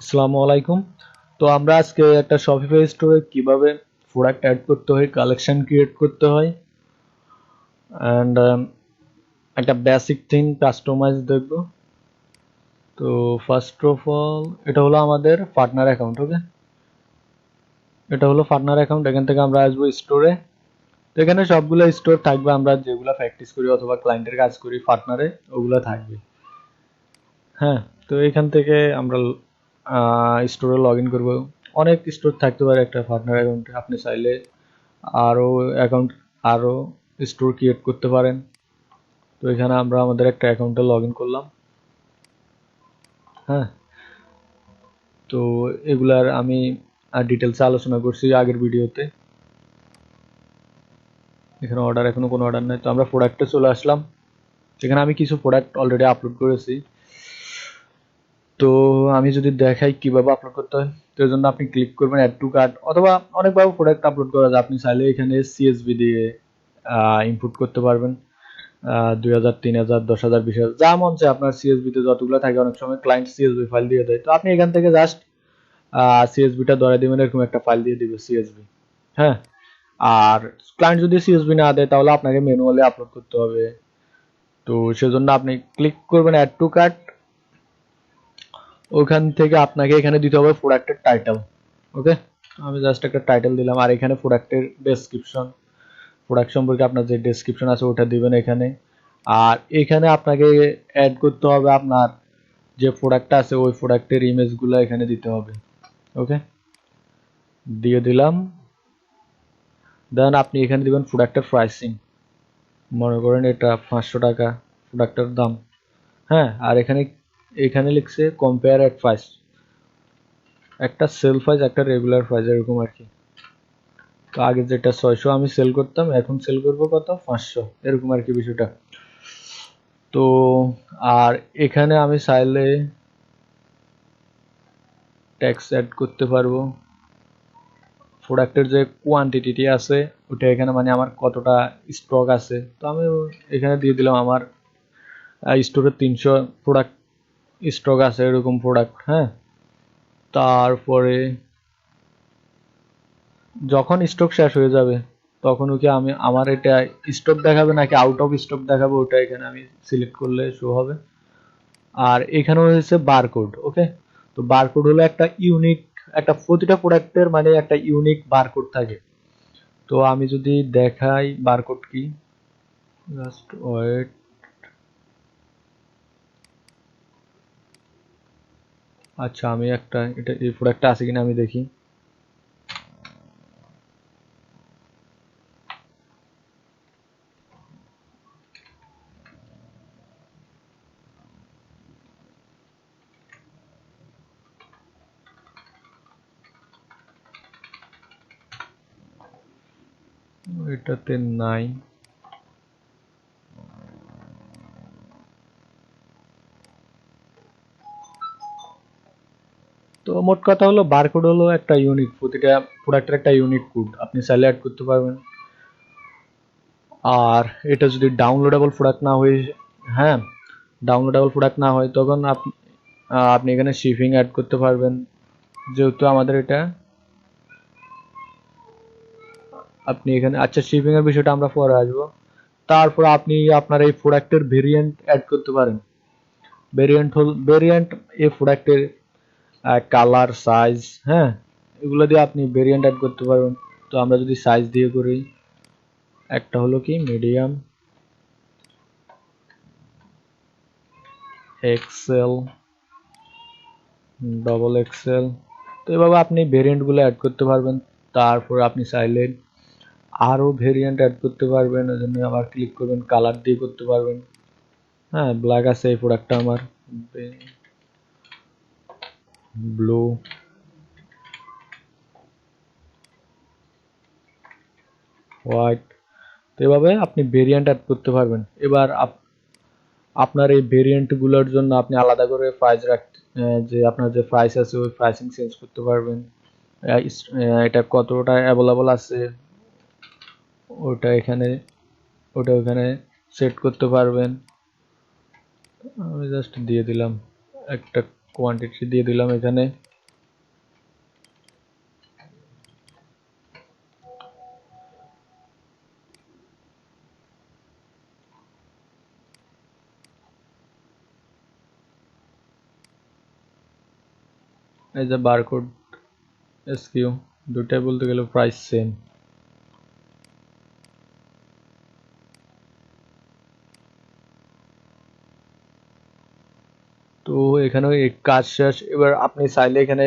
আসসালামু আলাইকুম। তো আমরা আজকে একটা শপিফাই স্টোরে কিভাবে প্রোডাক্ট অ্যাড করতে হয়, কালেকশন ক্রিয়েট করতে হয় অ্যান্ড একটা বেসিক থিম কাস্টমাইজ দেখব। তো ফার্স্ট অফ অল এটা হলো আমাদের পার্টনার অ্যাকাউন্ট। ওকে, এটা হলো পার্টনার অ্যাকাউন্ট। এখান থেকে আমরা আসবো স্টোরে। তো এখানে সবগুলো স্টোর থাকবে, আমরা যেগুলো প্র্যাকটিস করি অথবা ক্লায়েন্টের কাজ করি পার্টনারে ওগুলো থাকবে। হ্যাঁ, তো এখান থেকে আমরা স্টোরে লগ ইন করবো। অনেক স্টোর থাকতে পারে একটা পার্টনার অ্যাকাউন্টে, আপনি চাইলে আরও অ্যাকাউন্ট আরও স্টোর ক্রিয়েট করতে পারেন। তো এখানে আমরা আমাদের একটা অ্যাকাউন্টে লগ ইন করলাম। হ্যাঁ, তো এগুলার আমি ডিটেলসে আলোচনা করছি আগের ভিডিওতে। এখানে অর্ডার, এখনো কোনো অর্ডার নেই। তো আমরা প্রোডাক্টে চলে আসলাম। এখানে আমি কিছু প্রোডাক্ট অলরেডি আপলোড করেছি। তো আমি যদি দেখাই কিভাবে আপলোড করতে হয়, তো এর জন্য আপনি ক্লিক করবেন অ্যাড টু কার্ট, অথবা অনেকভাবে প্রোডাক্ট আপলোড করা যায়। আপনি চাইলে এখানে সিএসভি দিয়ে ইনপুট করতে পারবেন। 2000, 3000, 10,000, 20,000 যা মন চায় আপনার সিএসভিতে যতগুলো থাকে। অনেক সময় ক্লায়েন্ট সিএসভি ফাইল দিয়ে দেয়, তো আপনি এখান থেকে জাস্ট সিএসভিটা ধরে দিবেন, এরকম একটা ফাইল দিয়ে দিবে সিএসভি। হ্যাঁ, আর ক্লায়েন্ট যদি সিএসভি না দেয় তাহলে আপনাকে ম্যানুয়ালি আপলোড করতে হবে। তো সেজন্য আপনি ক্লিক করবেন অ্যাড টু কার্ট। ওখান থেকে আপনাকে এখানে দিতে হবে প্রোডাক্টের টাইটেল। ওকে, আমি জাস্ট একটা টাইটেল দিলাম, আর এখানে প্রোডাক্টের ডেসক্রিপশন, প্রোডাক্ট সম্পর্কে আপনার যে ডেসক্রিপশন আছে ওটা দিবেন এখানে। আর এখানে আপনাকে অ্যাড করতে হবে আপনার যে প্রোডাক্টটা আছে ওই প্রোডাক্টের ইমেজগুলো এখানে দিতে হবে। ওকে, দিয়ে দিলাম। দেন আপনি এখানে দিবেন প্রোডাক্টের প্রাইসিং। মনে করেন এটা 500 টাকা প্রোডাক্টের দাম। হ্যাঁ, আর এখানে এখানে লিখছে কম্পেয়ার এট প্রাইস, একটা সেল প্রাইস একটা রেগুলার প্রাইস এরকম আর কি। তো আগে যেটা 600 আমি সেল করতাম, এখন সেল করব কত, 500, এরকম আর কি বিষয়টা। তো আর এখানে আমি চাইলে ট্যাক্স অ্যাড করতে পারবো। প্রোডাক্টের যে কোয়ান্টিটি আছে ওটা এখানে, মানে আমার কতটা স্টক আছে, তো আমি এখানে দিয়ে দিলাম আমার স্টোরে 300 প্রোডাক্ট স্টক আছে, এরকম প্রোডাক্ট। হ্যাঁ, তারপরে যখন স্টক শেষ হয়ে যাবে তখন ওকে আমি আমার এটা স্টক দেখাবে নাকি আউট অফ স্টক দেখাবে ওটা এখানে আমি সিলেক্ট করলে শো হবে। আর এখানে হয়েছে বারকোড। ওকে, তো বারকোড হলো একটা ইউনিক, একটা প্রতিটা প্রোডাক্টের মানে একটা ইউনিক বারকোড থাকে। তো আমি যদি দেখাই বারকোড কি, জাস্ট ওয়েট। আচ্ছা, আমি একটা এটা এই প্রোডাক্টটা আছে কিনা আমি দেখি। এটাতে নাই। তো মোট কথা হলো বারকোড হলো একটা ইউনিক, প্রতিটা প্রোডাক্টের একটা ইউনিক কোড, আপনি চাইলে অ্যাড করতে পারবেন। আর এটা যদি ডাউনলোডেবল প্রোডাক্ট না হয়, হ্যাঁ, ডাউনলোডেবল প্রোডাক্ট না হয় তখন আপনি এখানে শিপিং অ্যাড করতে পারবেন। যেহেতু আমাদের এটা, আপনি এখানে, আচ্ছা শিপিং এর বিষয়টা আমরা পরে আসবো। তারপর আপনি আপনার এই প্রোডাক্টের ভেরিয়েন্ট অ্যাড করতে পারেন। ভেরিয়েন্ট এই প্রোডাক্টের কালার, সাইজ, হ্যাঁ, এগুলো দিয়ে আপনি ভেরিয়েন্ট অ্যাড করতে পারবেন। তো আমরা যদি সাইজ দিয়ে করি, একটা হলো কি মিডিয়াম, এক্সেল, ডবল এক্সেল। তো এভাবে আপনি ভেরিয়েন্টগুলো অ্যাড করতে পারবেন। তারপর আপনি চাইলে আরও ভেরিয়েন্ট অ্যাড করতে পারবেন, ওই জন্য আবার ক্লিক করবেন, কালার দিয়ে করতে পারবেন। হ্যাঁ, ব্ল্যাক আছে এই প্রোডাক্টটা আমার, ব্লু, হোয়াইট। তো এভাবে আপনি ভেরিয়েন্ট অ্যাড করতে পারবেন। এবার আপনার এই ভেরিয়েন্টগুলোর জন্য আপনি আলাদা করে প্রাইস রাখতে, যে আপনার যে প্রাইস আছে ওই প্রাইসিং চেঞ্জ করতে পারবেন। এটা কতটা অ্যাভেলেবল আছে ওটা এখানে, ওটা ওখানে সেট করতে পারবেন। আমি জাস্ট দিয়ে দিলাম একটা কোয়ান্টিটি দিয়ে দিলাম এখানে। এই যে বারকোড এসকিউ দুটাই বলতে গেলে প্রাইস সেম। তো এখানে কাজ শেষ। এবার আপনি চাইলে এখানে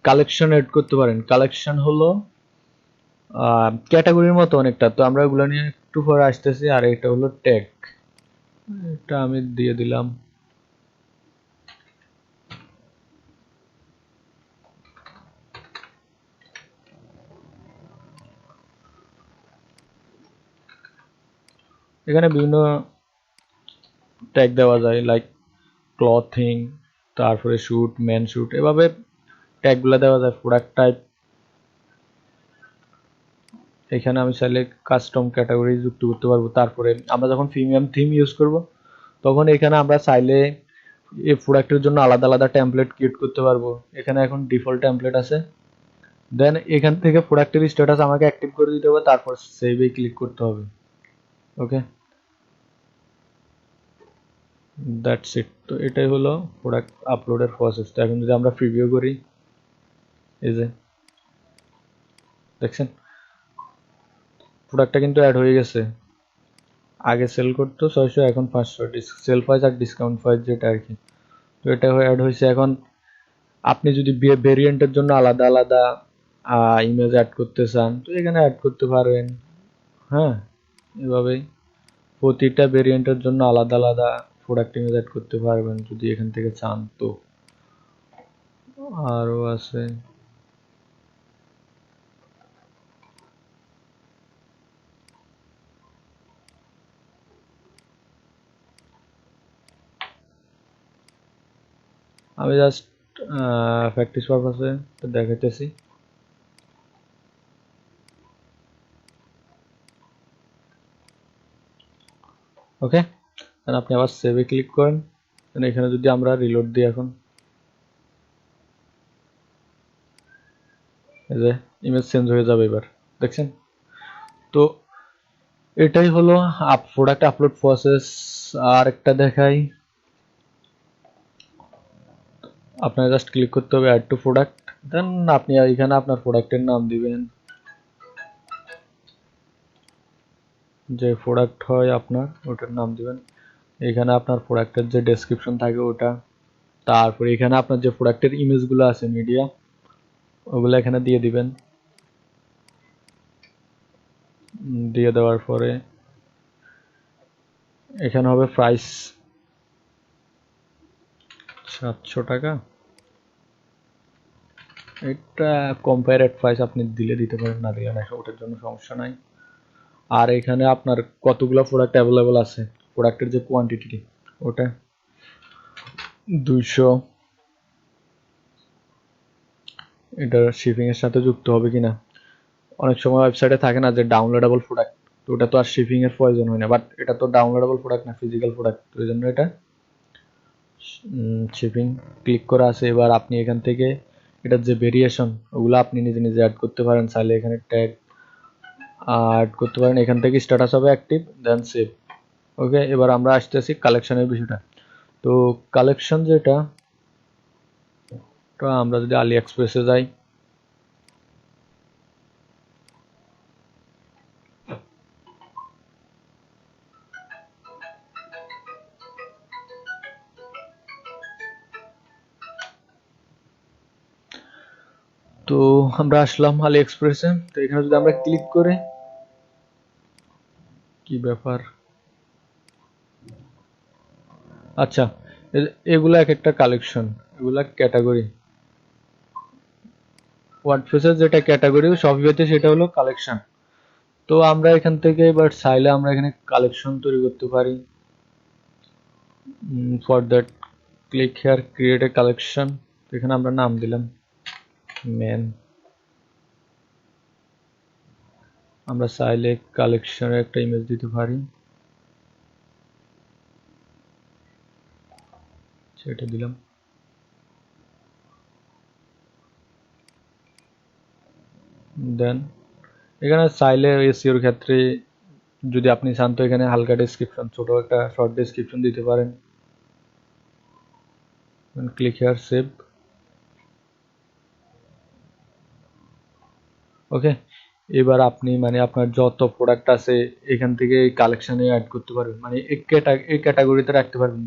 কালেকশন এড করতে পারেন। কালেকশন হলো ক্যাটাগরির মতো অনেকটা, তো আমরা ওগুলো নিয়ে একটু পরে আসতেছি। আর এটা হলো ট্যাগ, এটা আমি দিয়ে দিলাম। এখানে বিভিন্ন ট্যাগ দেওয়া যায়, লাইক ক্লথিং, তারপরে শুট, মেন শুট, এভাবে ট্যাগগুলো দেওয়া যায়। প্রোডাক্ট টাইপ, এখানে আমি চাইলে কাস্টম ক্যাটাগরি যুক্ত করতে পারবো। তারপরে আমরা যখন প্রিমিয়াম থিম ইউজ করব তখন এখানে আমরা চাইলে এই প্রোডাক্টের জন্য আলাদা আলাদা টেমপ্লেট ক্রিয়েট করতে পারবো। এখানে এখন ডিফল্ট টেমপ্লেট আছে। দেন এখান থেকে প্রোডাক্টের স্ট্যাটাস আমাকে অ্যাক্টিভ করে দিতে হবে, তারপর সেভে ক্লিক করতে হবে। ওকে, দ্যাটস ইট। তো এটাই হলো প্রোডাক্ট আপলোডের প্রসেস। তো এখন যদি আমরা প্রিভিউ করি, এই যে দেখছেন প্রোডাক্টটা কিন্তু অ্যাড হয়ে গেছে। আগে সেল করতো 600, এখন 500, সেল প্রাইস আর ডিসকাউন্ট প্রাইস যেটা আর কি। তো এটা অ্যাড হয়েছে। এখন আপনি যদি ভেরিয়েন্টের জন্য আলাদা আলাদা ইমেজ অ্যাড করতে চান তো এখানে অ্যাড করতে পারবেন। হ্যাঁ, এভাবেই প্রতিটা ভেরিয়েন্টের জন্য আলাদা আলাদা প্রোডাক্ট ইমেজ অ্যাড করতে পারবেন যদি এখান থেকে চান। তো আরও আছে, আমি জাস্ট প্র্যাকটিস পারপাসে দেখাইতেছি। ওকে, আপনি আবার সেভে ক্লিক করেন। এখানে যদি আমরা রিলোড দিই, এখন এই যে ইমেজ চেঞ্জ হয়ে যাবে এবার, দেখছেন? তো এটাই হলো প্রোডাক্ট আপলোড প্রসেস। আর একটা দেখাই, আপনার জাস্ট ক্লিক করতে হবে অ্যাড টু প্রোডাক্ট। দেন আপনি এখানে আপনার প্রোডাক্টের নাম দিবেন, যে প্রোডাক্ট হয় আপনার ওটার নাম দিবেন। এখানে আপনার প্রোডাক্টের যে ডেসক্রিপশন থাকে ওটা, তারপরে এখানে আপনার যে প্রোডাক্টের ইমেজগুলো আছে মিডিয়া, ওগুলো এখানে দিয়ে দিবেন। দিয়ে দেওয়ার পরে এখানে হবে প্রাইস 700 টাকা। এটা কম্পারেট প্রাইস আপনি দিলে দিতে পারেন, না দিলে না, ওটার জন্য সমস্যা নাই। আর এখানে আপনার কতগুলো প্রোডাক্ট অ্যাভেলেবল আছে, প্রোডাক্টের যে কোয়ান্টিটি ওটা 200, এটা শিপিং এর সাথে যুক্ত হবে কিনা। অনেক সময় ওয়েবসাইটে থাকে না যে ডাউনলোডেবল প্রোডাক্ট, তো ওটা তো আর শিপিং এর প্রয়োজন হয় না। বাট এটা তো ডাউনলোডেবল প্রোডাক্ট না, ফিজিক্যাল প্রোডাক্ট, তো এই জন্য এটা শিপিং ক্লিক করা আছে। এবার আপনি এখান থেকে এটার যে ভেরিয়েশন ওগুলো আপনি নিজে নিজে অ্যাড করতে পারেন। চাইলে এখানে ট্যাগ অ্যাড করতে পারেন। এখান থেকে স্ট্যাটাস হবে অ্যাক্টিভ, দেন সেভ। ওকে, এবার আমরা আসতেছি কালেকশনের বিষয়টা। তো কালেকশন যেটা, তো আমরা যদি আলি এক্সপ্রেসে যাই, তো আমরা আসলাম আলি এক্সপ্রেসে। তো এখানে যদি আমরা ক্লিক করে, কি ব্যাপার, আচ্ছা এগুলা এক একটা কালেকশন, এগুলা ক্যাটাগরি। ওয়ার্ডপ্রেসের যেটা ক্যাটাগরি শপিফাইতে সেটা হলো কালেকশন। তো আমরা এখান থেকে এবার চাইলে আমরা এখানে কালেকশন তৈরি করতে পারি। For that click here create a collection. এখানে আমরা নাম দিলাম মেন। আমরা চাইলে কালেকশনের একটা ইমেজ দিতে পারি, সেটা দিলাম। দেন এখানে চাইলে এসইওর ক্ষেত্রে যদি আপনি চান তো এখানে হালকা ডেসক্রিপশন, ছোট একটা শর্ট ডেসক্রিপশন দিতে পারেন। Click here save. ওকে, এবার আপনি মানে আপনার যত প্রোডাক্ট আছে এখান থেকে কালেকশনে অ্যাড করতে পারবেন, মানে এই ক্যাটাগরিতে রাখতে পারবেন।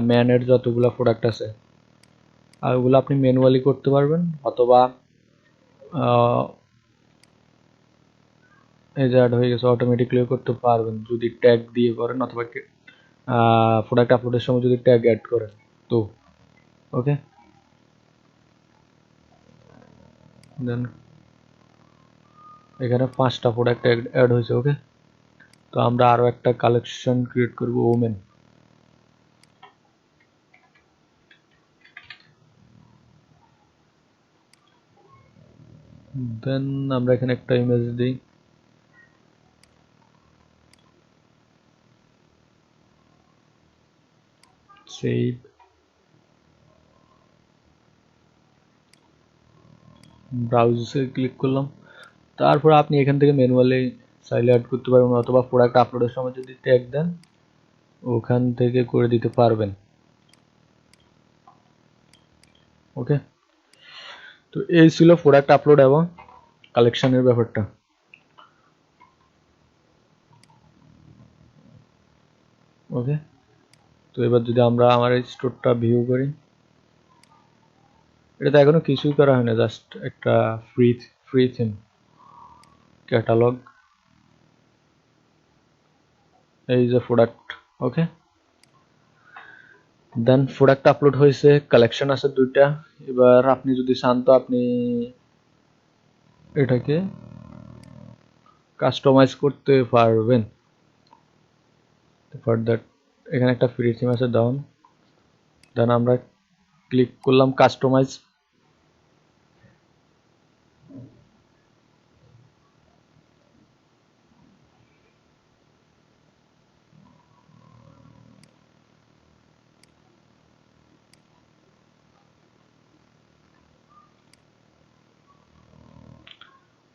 ম্যানের যতগুলো প্রোডাক্ট আছে আর ওগুলো আপনি ম্যানুয়ালি করতে পারবেন, অথবা এই যে অ্যাড হয়ে গেছে অটোমেটিকলি করতে পারবেন যদি ট্যাগ দিয়ে করেন, অথবা প্রোডাক্ট আপলোডের সময় যদি ট্যাগ অ্যাড করেন তো। ওকে, দেন এখানে 5টা প্রোডাক্ট অ্যাড হয়েছে। ওকে, তো আমরা আরো একটা কালেকশন ক্রিয়েট করব ওমেন। দেন আমরা এখানে একটা ইমেজ দিই, সেভ, ব্রাউজে ক্লিক করলাম। তারপর আপনি এখান থেকে ম্যানুয়ালি চাইলে অ্যাড করতে পারবেন, অথবা প্রোডাক্ট আপলোডের সময় যদি ট্যাগ দেন ওখান থেকে করে দিতে পারবেন। ওকে, তো এই ছিল প্রোডাক্ট আপলোড এবং কালেকশনের ব্যাপারটা। ওকে, তো এবার যদি আমরা আমার এই স্টোরটা ভিউ করি, এটাতে এখনো কিছুই করা হয় না, জাস্ট একটা ফ্রি থিম, ক্যাটালগ, এই যে প্রোডাক্ট। ওকে, দেন প্রোডাক্ট আপলোড হয়েছে, কালেকশন আছে 2টা। এবার আপনি যদি চান তো আপনি এটাকে কাস্টমাইজ করতে পারবেন। ফর দ্যাট এখানে একটা ফ্রি থিম আছে ডাউন, দেন আমরা ক্লিক করলাম কাস্টমাইজ।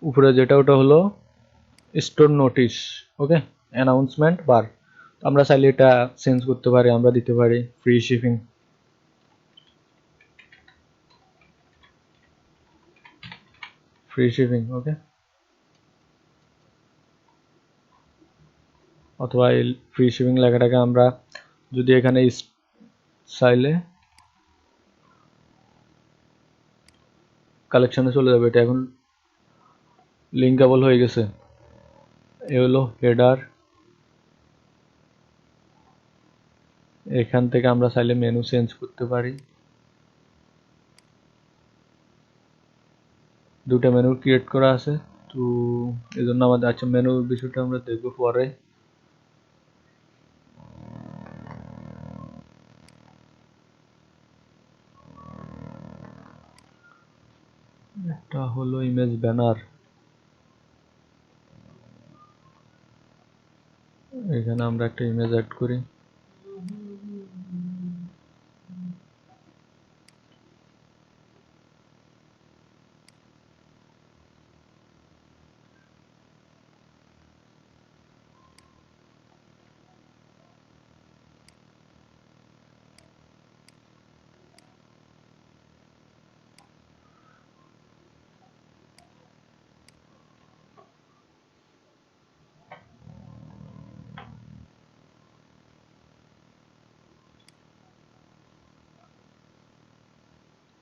উপরে যেটা ওটা হলো স্টোর নোটিশ। ওকে, অ্যানাউন্সমেন্ট বার, আমরা চাইলে এটা চেঞ্জ করতে পারি, আমরা দিতে পারি ফ্রি শিপিং, ফ্রি শিপিং। ওকে, অথবা এই ফ্রি শিপিং লেখাটাকে আমরা যদি এখানে চাইলে কালেকশনে চলে যাবে, এটা এখন লিঙ্কেবল হয়ে গেছে। এ হলো হেডার, এখান থেকে আমরা চাইলে মেনু চেঞ্জ করতে পারি, 2টা মেনু ক্রিয়েট করা আছে, তো এই জন্য আমাদের আচ্ছা মেনুর বিষয়টা আমরা দেখবো পরে। এটা হলো ইমেজ ব্যানার, এখানে আমরা একটা ইমেজ অ্যাড করি।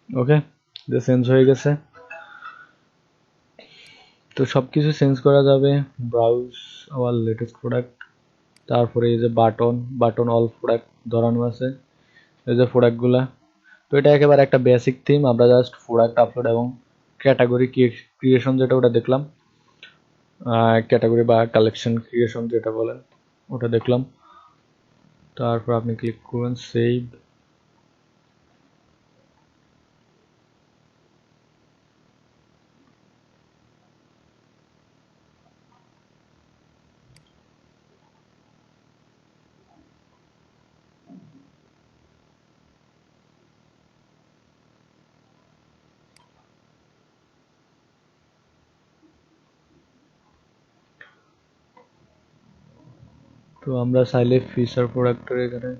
ওকে, যে চেঞ্জ হয়ে গেছে, তো সবকিছু চেঞ্জ করা যাবে। ব্রাউজ আওয়ার লেটেস্ট প্রোডাক্ট, তারপরে এই যে বাটন অল প্রোডাক্ট ধরানো আছে, এই যে প্রোডাক্টগুলা। তো এটা একেবারে একটা বেসিক থিম, আমরা জাস্ট প্রোডাক্ট আপলোড এবং ক্যাটাগরি ক্রিয়েশন যেটা ওটা দেখলাম, ক্যাটাগরি বা কালেকশন ক্রিয়েশন যেটা বলেন ওটা দেখলাম। তারপর আপনি ক্লিক করবেন সেভ, তো আমরা চাইলে ফিচার প্রোডাক্টের এখানে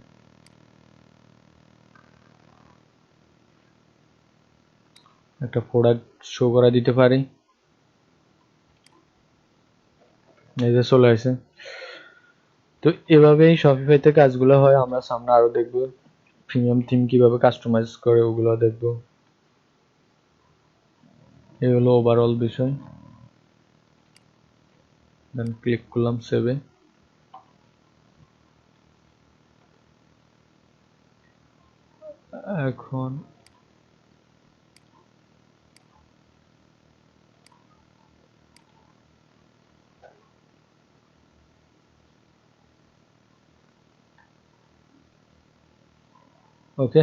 একটা প্রোডাক্ট শো করা দিতে পারি। এই যে চলে আসে। তো এভাবেই শপিফাইতে কাজগুলো হয়। আমরা সামনে আরো দেখব প্রিমিয়াম থিম কিভাবে কাস্টমাইজ করে, ওগুলো দেখব। এই হলো ওভারঅল বিষয়। দেন ক্লিক করলাম সেভে। এখন ওকে